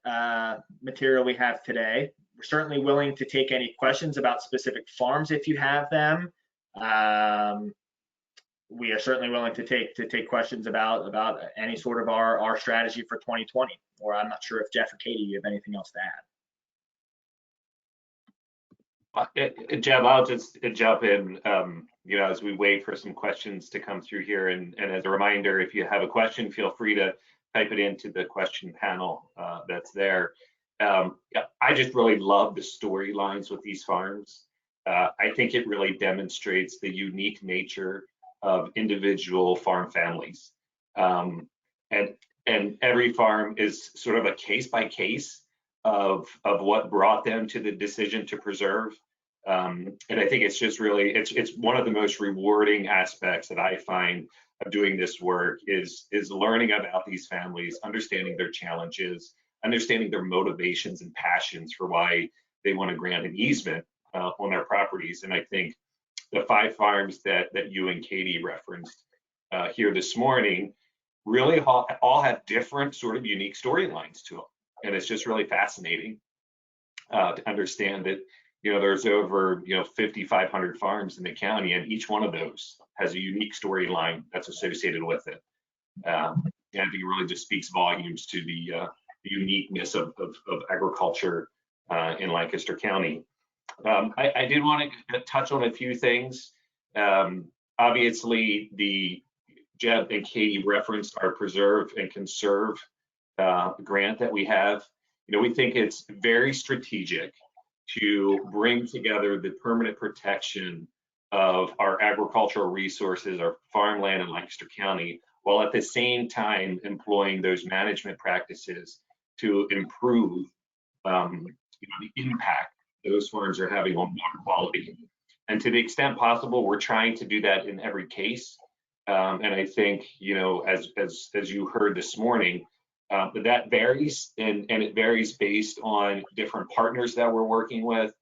material we have today. We're certainly willing to take any questions about specific farms if you have them. We are certainly willing to take questions about any sort of our strategy for 2020. Or I'm not sure if Jeff or Katie, you have anything else to add. Jeff, I'll just jump in, as we wait for some questions to come through here. And as a reminder, if you have a question, feel free to type it into the question panel that's there. I just really love the storylines with these farms. I think it really demonstrates the unique nature of individual farm families. And every farm is sort of a case by case of what brought them to the decision to preserve. And I think it's just really, it's one of the most rewarding aspects that I find of doing this work is learning about these families, understanding their challenges, understanding their motivations and passions for why they want to grant an easement on their properties. And I think the 5 farms that you and Katie referenced here this morning really all have different sort of unique storylines to them. And it's just really fascinating to understand that, there's over, 5,500 farms in the county, and each one of those has a unique storyline that's associated with it. And I think it really just speaks volumes to the uniqueness of agriculture in Lancaster County. I did want to touch on a few things. Obviously, Jeff and Katie referenced our Preserve and Conserve grant that we have. We think it's very strategic to bring together the permanent protection of our agricultural resources, our farmland in Lancaster County, while at the same time employing those management practices to improve the impact those farms are having on water quality. And to the extent possible, we're trying to do that in every case. And I think, as you heard this morning, that varies, and it varies based on different partners that we're working with,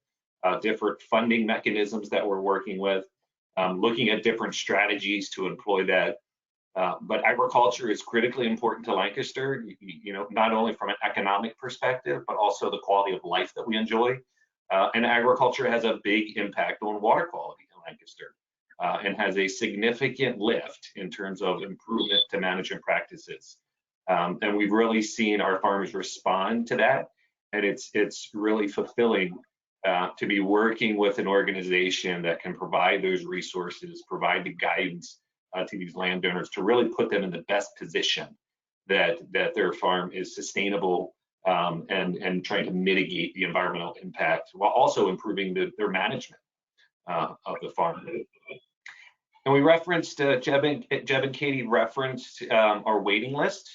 different funding mechanisms that we're working with, looking at different strategies to employ that. But agriculture is critically important to Lancaster, not only from an economic perspective, but also the quality of life that we enjoy. And agriculture has a big impact on water quality in Lancaster, and has a significant lift in terms of improvement to management practices. And we've really seen our farmers respond to that. And it's really fulfilling to be working with an organization that can provide those resources, provide the guidance to these landowners to really put them in the best position that their farm is sustainable, and trying to mitigate the environmental impact while also improving their management of the farm. And we referenced, Jeb and Katie referenced our waiting list.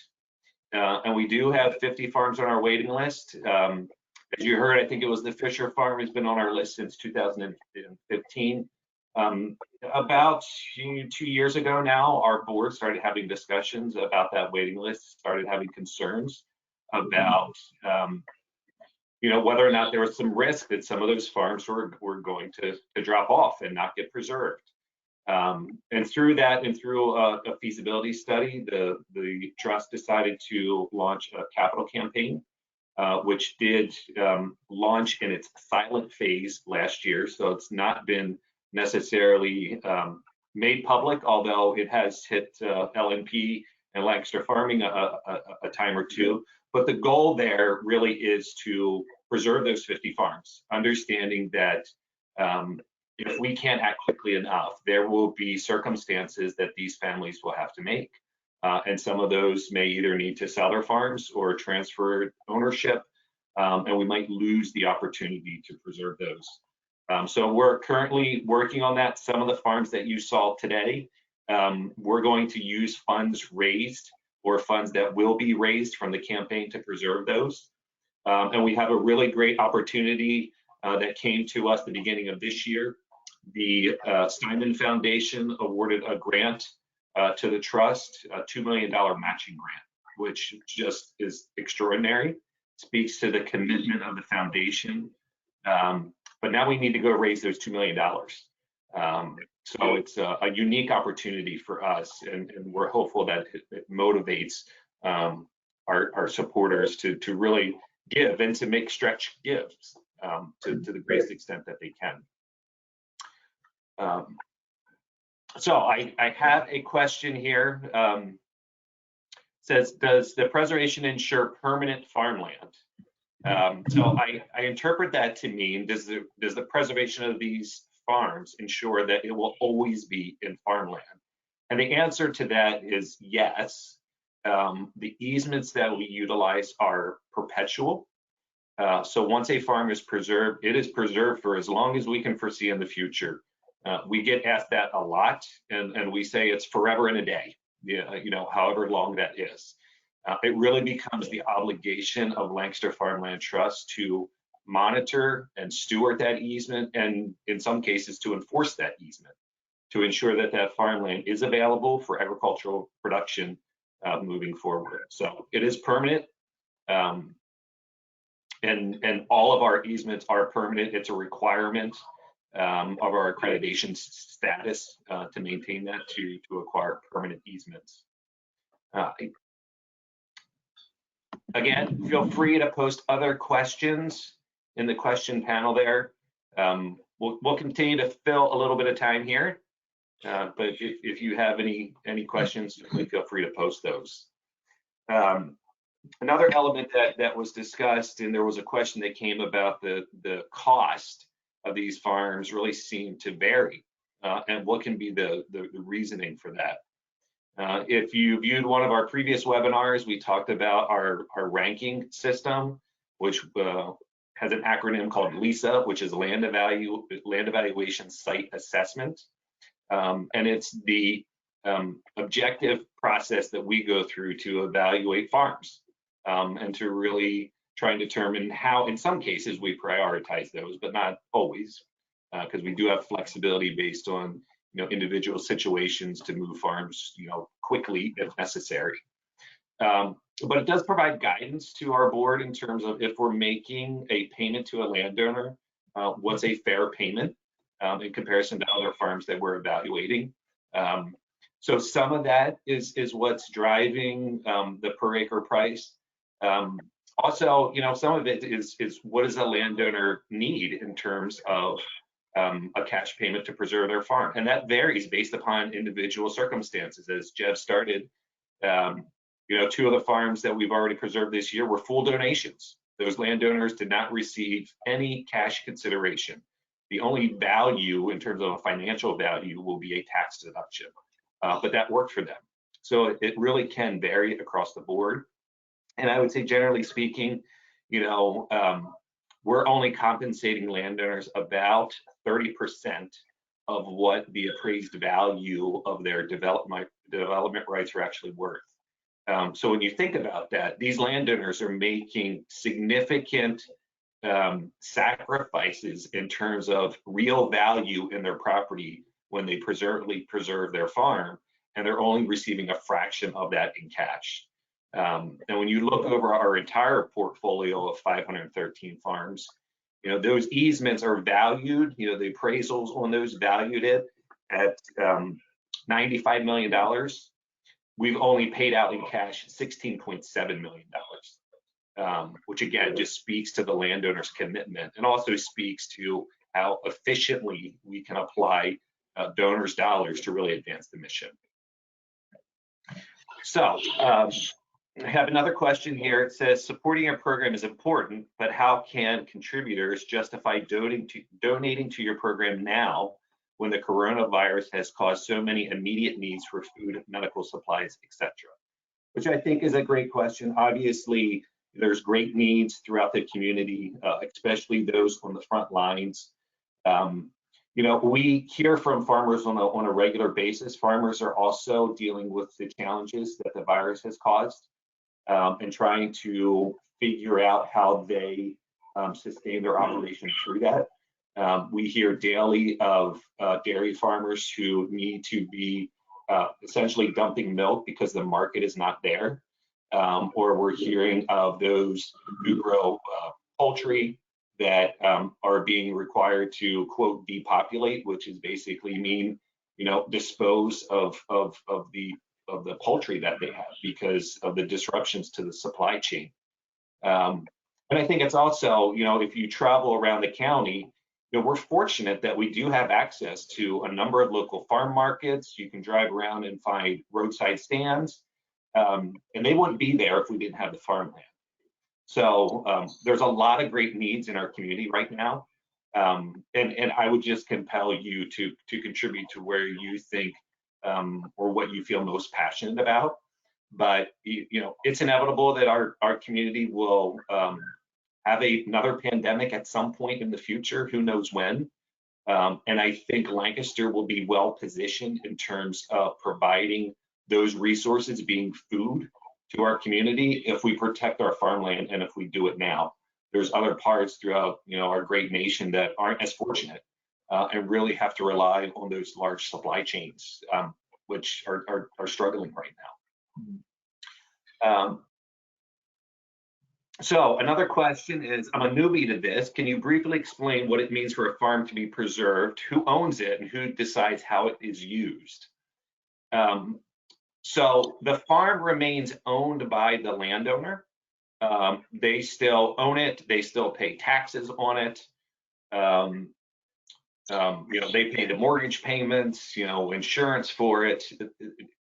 And we do have 50 farms on our waiting list. As you heard, I think it was the Fisher Farm has been on our list since 2015. About 2 years ago now, our board started having discussions about that waiting list, started having concerns about whether or not there was some risk that some of those farms were going to drop off and not get preserved. And through that, and through a feasibility study, the trust decided to launch a capital campaign, which did launch in its silent phase last year. So it's not been necessarily made public, although it has hit LNP and Lancaster Farming a time or two. But the goal there really is to preserve those 50 farms, understanding that if we can't act quickly enough, there will be circumstances that these families will have to make. And some of those may either need to sell their farms or transfer ownership, and we might lose the opportunity to preserve those. So we're currently working on that. Some of the farms that you saw today, we're going to use funds raised or funds that will be raised from the campaign to preserve those. And we have a really great opportunity that came to us the beginning of this year. The Steinman Foundation awarded a grant to the trust, a $2 million matching grant, which just is extraordinary, speaks to the commitment of the foundation. But now we need to go raise those $2 million. So it's a unique opportunity for us, and we're hopeful that it motivates our supporters to really give and to make stretch gives to the greatest extent that they can. So I have a question here. Says, does the preservation ensure permanent farmland? So I interpret that to mean, does the preservation of these farms ensure that it will always be in farmland? And the answer to that is yes. The easements that we utilize are perpetual. So once a farm is preserved, it is preserved for as long as we can foresee in the future. We get asked that a lot, and we say it's forever and a day, however long that is. It really becomes the obligation of Lancaster Farmland Trust to monitor and steward that easement, and in some cases to enforce that easement, to ensure that that farmland is available for agricultural production moving forward. So it is permanent, and all of our easements are permanent. It's a requirement of our accreditation status to maintain that, to acquire permanent easements. Again, feel free to post other questions in the question panel there. We'll continue to fill a little bit of time here, but if you have any questions, certainly feel free to post those. Another element that was discussed, and there was a question that came about the cost of these farms really seem to vary, and what can be the reasoning for that. If you viewed one of our previous webinars, we talked about our ranking system, which has an acronym called LISA, which is Land Evaluation Site Assessment. And it's the objective process that we go through to evaluate farms and to really try and determine how, in some cases, we prioritize those, but not always, because we do have flexibility based on individual situations to move farms quickly if necessary. But it does provide guidance to our board in terms of if we're making a payment to a landowner, what's a fair payment in comparison to other farms that we're evaluating. So some of that is what's driving the per acre price. Also, some of it is what does a landowner need in terms of a cash payment to preserve their farm, and that varies based upon individual circumstances. As Jeff started, 2 of the farms that we've already preserved this year were full donations. Those landowners did not receive any cash consideration. The only value in terms of a financial value will be a tax deduction, but that worked for them. So it really can vary across the board. And I would say, generally speaking, we're only compensating landowners about 30% of what the appraised value of their development rights are actually worth. So when you think about that, these landowners are making significant sacrifices in terms of real value in their property when they preserve their farm, and they're only receiving a fraction of that in cash. And when you look over our entire portfolio of 513 farms, those easements are valued, the appraisals on those valued it at $95 million. We've only paid out in cash $16.7 million, which again just speaks to the landowner's commitment and also speaks to how efficiently we can apply donors' dollars to really advance the mission. So I have another question here. It says, supporting our program is important, but how can contributors justify donating to your program now when the coronavirus has caused so many immediate needs for food, medical supplies, etc.? Which I think is a great question. Obviously, there's great needs throughout the community, especially those on the front lines. We hear from farmers on a regular basis. Farmers are also dealing with the challenges that the virus has caused and trying to figure out how they sustain their operation through that. We hear daily of dairy farmers who need to be essentially dumping milk because the market is not there. Or we're hearing of those who grow poultry that are being required to, quote, depopulate, which is basically mean, dispose of the poultry that they have because of the disruptions to the supply chain. And I think it's also, if you travel around the county, we're fortunate that we do have access to a number of local farm markets. You can drive around and find roadside stands, and they wouldn't be there if we didn't have the farmland. So there's a lot of great needs in our community right now. And I would just compel you to contribute to where you think or what you feel most passionate about. But it's inevitable that our community will have another pandemic at some point in the future. Who knows when? And I think Lancaster will be well positioned in terms of providing those resources, being food, to our community if we protect our farmland and if we do it now. There's other parts throughout our great nation that aren't as fortunate and really have to rely on those large supply chains, which are struggling right now. So another question is, I'm a newbie to this. Can you briefly explain what it means for a farm to be preserved? Who owns it and who decides how it is used? So the farm remains owned by the landowner. They still own it. They still pay taxes on it. They pay the mortgage payments, insurance for it.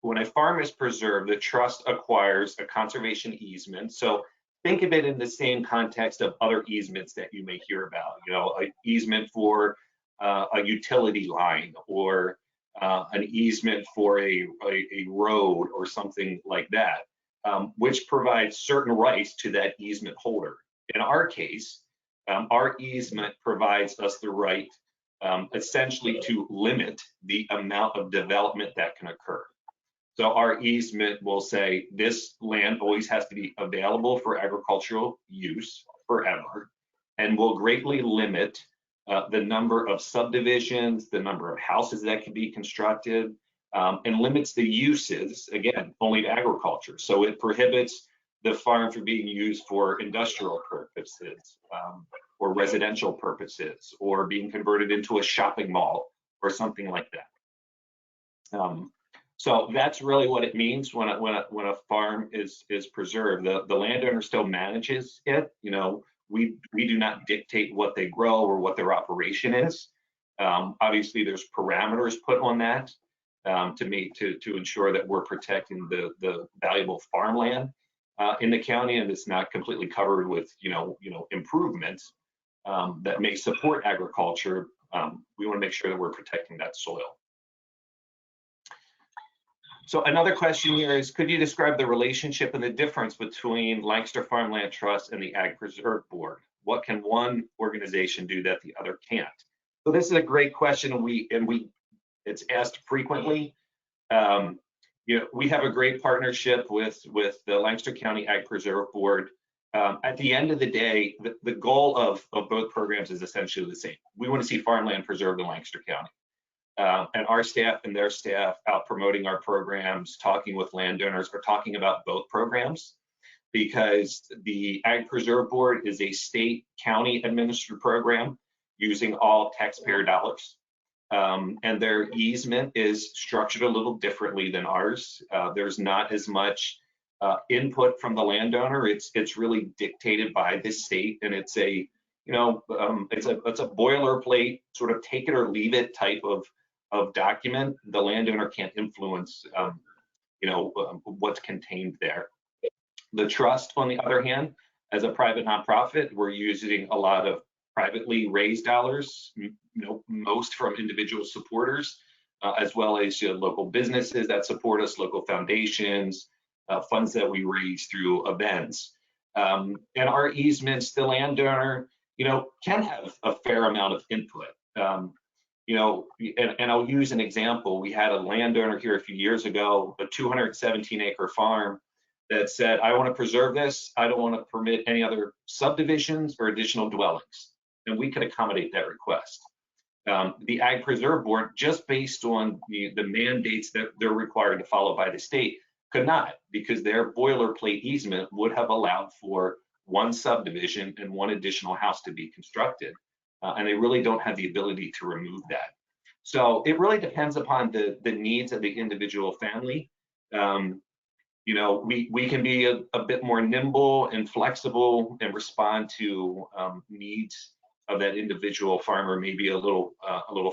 When a farm is preserved, the trust acquires a conservation easement. So think of it in the same context of other easements that you may hear about, an easement for a utility line or an easement for a road or something like that, which provides certain rights to that easement holder. In our case, Our easement provides us the right essentially to limit the amount of development that can occur. So our easement will say this land always has to be available for agricultural use forever, and will greatly limit the number of subdivisions, the number of houses that can be constructed, and limits the uses, again, only to agriculture. So it prohibits the farm from being used for industrial purposes, or residential purposes, or being converted into a shopping mall or something like that. So that's really what it means when a farm is preserved. The landowner still manages it. You know, we do not dictate what they grow or what their operation is. Obviously, there's parameters put on that to ensure that we're protecting the valuable farmland in the county, and it's not completely covered with improvements that may support agriculture. We want to make sure that we're protecting that soil. So another question here is, could you describe the relationship and the difference between Lancaster Farmland Trust and the Ag Preserve Board? What can one organization do that the other can't? So this is a great question, and it's asked frequently. We have a great partnership with the Lancaster County Ag Preserve Board. At the end of the day, the goal of both programs is essentially the same. We want to see farmland preserved in Lancaster County. And our staff and their staff out promoting our programs, talking with landowners, are talking about both programs, because the Ag Preserve Board is a state county administered program using all taxpayer dollars. And their easement is structured a little differently than ours. There's not as much input from the landowner. It's really dictated by the state, and it's a boilerplate sort of take it or leave it type of document. The landowner can't influence what's contained there. The trust, on the other hand, as a private nonprofit, we're using a lot of privately raised dollars, most from individual supporters, as well as local businesses that support us, local foundations, funds that we raise through events. And our easements, the landowner, can have a fair amount of input. And I'll use an example. We had a landowner here a few years ago, a 217-acre farm, that said, I want to preserve this. I don't want to permit any other subdivisions or additional dwellings. And we could accommodate that request. The Ag Preserve Board, just based on the mandates that they're required to follow by the state, could not, because their boilerplate easement would have allowed for one subdivision and one additional house to be constructed. And they really don't have the ability to remove that. So it really depends upon the needs of the individual family. We can be a bit more nimble and flexible and respond to needs of that individual farmer, maybe a little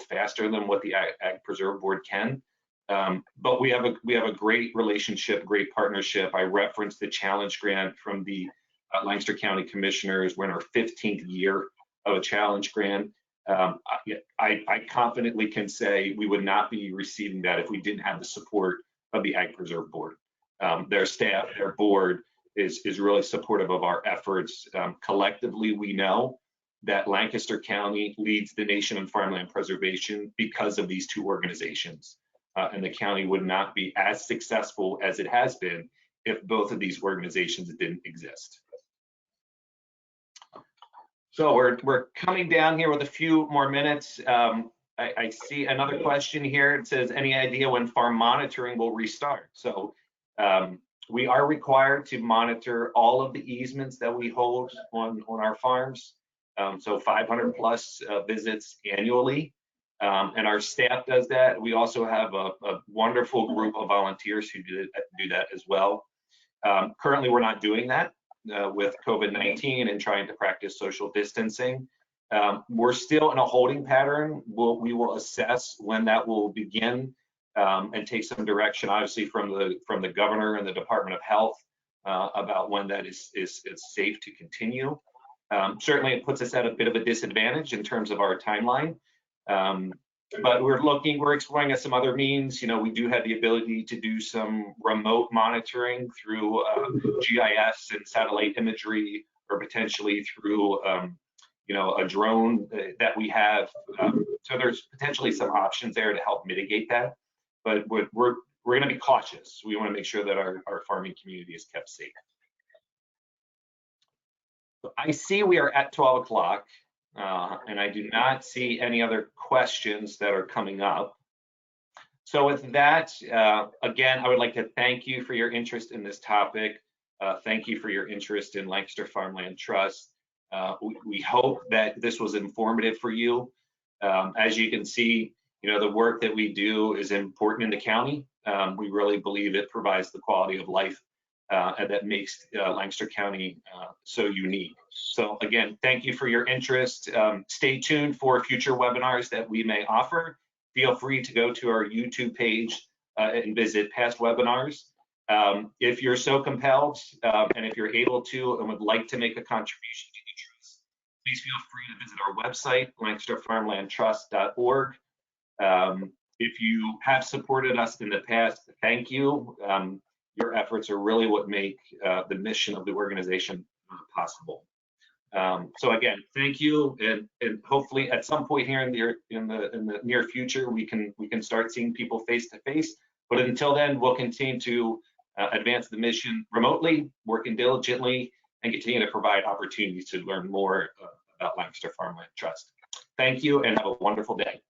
faster than what the Ag Preserve Board can. But we have a great relationship, great partnership. I referenced the challenge grant from the Lancaster County Commissioners. We're in our 15th year of a challenge grant. I confidently can say we would not be receiving that if we didn't have the support of the Ag Preserve Board. Their staff, their board is really supportive of our efforts. Collectively, we know that Lancaster County leads the nation in farmland preservation because of these two organizations. And the county would not be as successful as it has been if both of these organizations didn't exist. So we're coming down here with a few more minutes. I see another question here. It says, any idea when farm monitoring will restart? So we are required to monitor all of the easements that we hold on our farms. So 500 plus visits annually. And our staff does that. We also have a wonderful group of volunteers who do that as well. Currently, we're not doing that with COVID-19 and trying to practice social distancing. We're still in a holding pattern. We will assess when that will begin and take some direction, obviously, from the governor and the Department of Health about when that is safe to continue. Certainly, it puts us at a bit of a disadvantage in terms of our timeline. But we're exploring some other means. We do have the ability to do some remote monitoring through GIS and satellite imagery, or potentially through a drone that we have. So there's potentially some options there to help mitigate that, but we're going to be cautious. We want to make sure that our farming community is kept safe. So I see we are at 12 o'clock, and I do not see any other questions that are coming up. So with that, again, I would like to thank you for your interest in this topic. Thank you for your interest in Lancaster Farmland Trust. We hope that this was informative for you. As you can see, the work that we do is important in the county. We really believe it provides the quality of life and that makes Lancaster County so unique. So again, thank you for your interest. Stay tuned for future webinars that we may offer. Feel free to go to our YouTube page and visit past webinars. If you're so compelled and if you're able to and would like to make a contribution to the trust, please feel free to visit our website, lancasterfarmlandtrust.org. If you have supported us in the past, thank you. Your efforts are really what make the mission of the organization possible. So again, thank you, and hopefully at some point here in the near future we can start seeing people face to face. But until then, we'll continue to advance the mission remotely, working diligently, and continue to provide opportunities to learn more about Lancaster Farmland Trust. Thank you, and have a wonderful day.